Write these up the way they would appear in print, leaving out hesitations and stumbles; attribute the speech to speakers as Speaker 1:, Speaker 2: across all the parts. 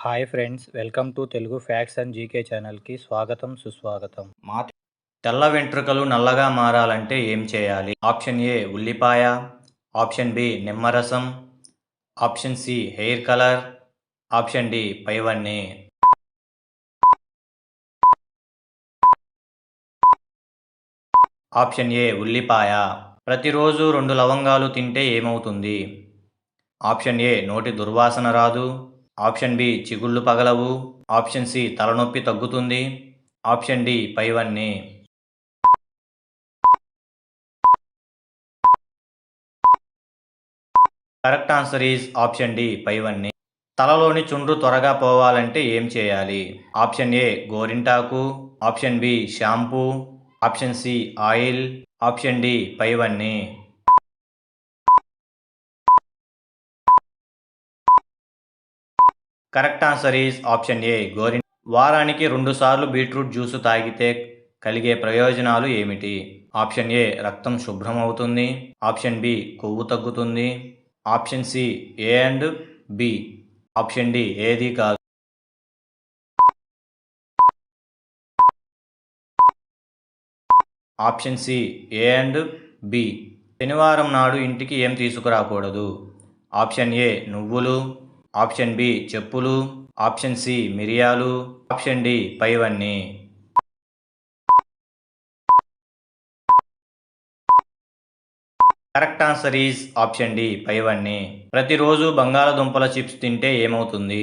Speaker 1: Hi friends, welcome to Telugu facts and GK ఛానల్కి స్వాగతం సుస్వాగతం.
Speaker 2: తెల్ల వెంట్రుకలు నల్లగా మారాలంటే ఏం చేయాలి? ఆప్షన్ ఏ ఉల్లిపాయ, ఆప్షన్ బి నిమ్మరసం, option C hair colour, option D పైవన్నీ. ఆప్షన్ ఏ ఉల్లిపాయ. ప్రతిరోజు 2 లవంగాలు తింటే ఏమవుతుంది? ఆప్షన్ ఏ నోటి దుర్వాసన రాదు, ఆప్షన్ బి చిగుళ్ళు పగలవు, ఆప్షన్ సి తలనొప్పి తగ్గుతుంది, ఆప్షన్ డి పైవన్నీ. Correct answer is option D పైవన్నీ. తలలోని చుండ్రు త్వరగా పోవాలంటే ఏం చేయాలి? ఆప్షన్ ఏ గోరింటాకు, option B shampoo, option C oil, option D పైవన్నీ. Correct answer is option A వారానికి 2 సార్లు బీట్రూట్ జ్యూసు తాగితే కలిగే ప్రయోజనాలు ఏమిటి? ఆప్షన్ ఏ రక్తం శుభ్రం అవుతుంది, ఆప్షన్ బి కొవ్వు తగ్గుతుంది, option C A and B, option D ఏది కాదు. Option C A and B. శనివారం నాడు ఇంటికి ఏం తీసుకురాకూడదు? ఆప్షన్ ఏ నువ్వులు, ఆప్షన్ బి చెప్పులు, ఆప్షన్ సి మిరియాలు, ఆప్షన్ డి పైవన్నీ. Correct answer is option D పైవన్నీ. ప్రతిరోజు బంగాళదుంపల చిప్స్ తింటే ఏమవుతుంది?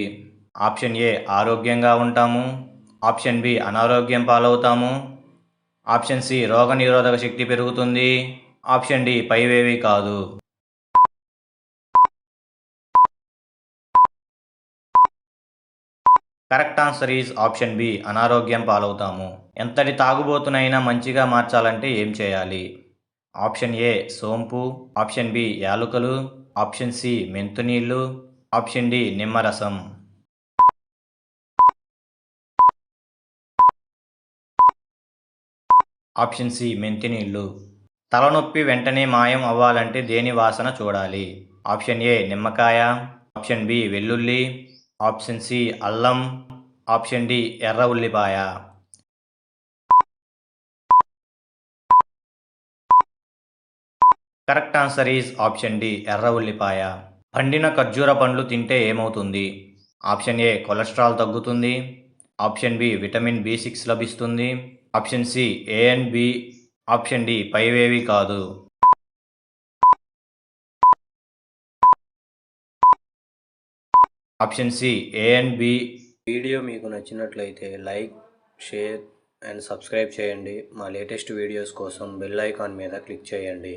Speaker 2: ఆప్షన్ ఏ ఆరోగ్యంగా ఉంటాము, ఆప్షన్ బి అనారోగ్యం పాలవుతాము, ఆప్షన్ సి రోగనిరోధక శక్తి పెరుగుతుంది, ఆప్షన్ డి పైవేవి కాదు. Correct answer is option B అనారోగ్యం పాలవుతాము. ఎంతటి తాగుబోతునైనా మంచిగా మార్చాలంటే ఏం చేయాలి? ఆప్షన్ ఏ సోంపు, ఆప్షన్ బి యాలుకలు, ఆప్షన్ సి మెంతునీళ్ళు, ఆప్షన్ డి నిమ్మరసం. ఆప్షన్ సి మెంతినీళ్ళు. తలనొప్పి వెంటనే మాయం అవ్వాలంటే దేని వాసన చూడాలి? ఆప్షన్ ఏ నిమ్మకాయ, ఆప్షన్ బి వెల్లుల్లి, ఆప్షన్ సి అల్లం, ఆప్షన్ డి ఎర్ర ఉల్లిపాయ. Correct answer is option D ఎర్ర ఉల్లిపాయ. పండిన ఖర్జూర పండ్లు తింటే ఏమవుతుంది? ఆప్షన్ ఏ కొలెస్ట్రాల్ తగ్గుతుంది, ఆప్షన్ బి విటమిన్ బి6 లభిస్తుంది, option C A and B, option D పైవేవి కాదు. Option C A and B.
Speaker 1: Video మీకు నచ్చినట్లయితే లైక్, షేర్ అండ్ సబ్స్క్రైబ్ చేయండి. మా లేటెస్ట్ వీడియోస్ కోసం బెల్ ఐకాన్ మీద క్లిక్ చేయండి.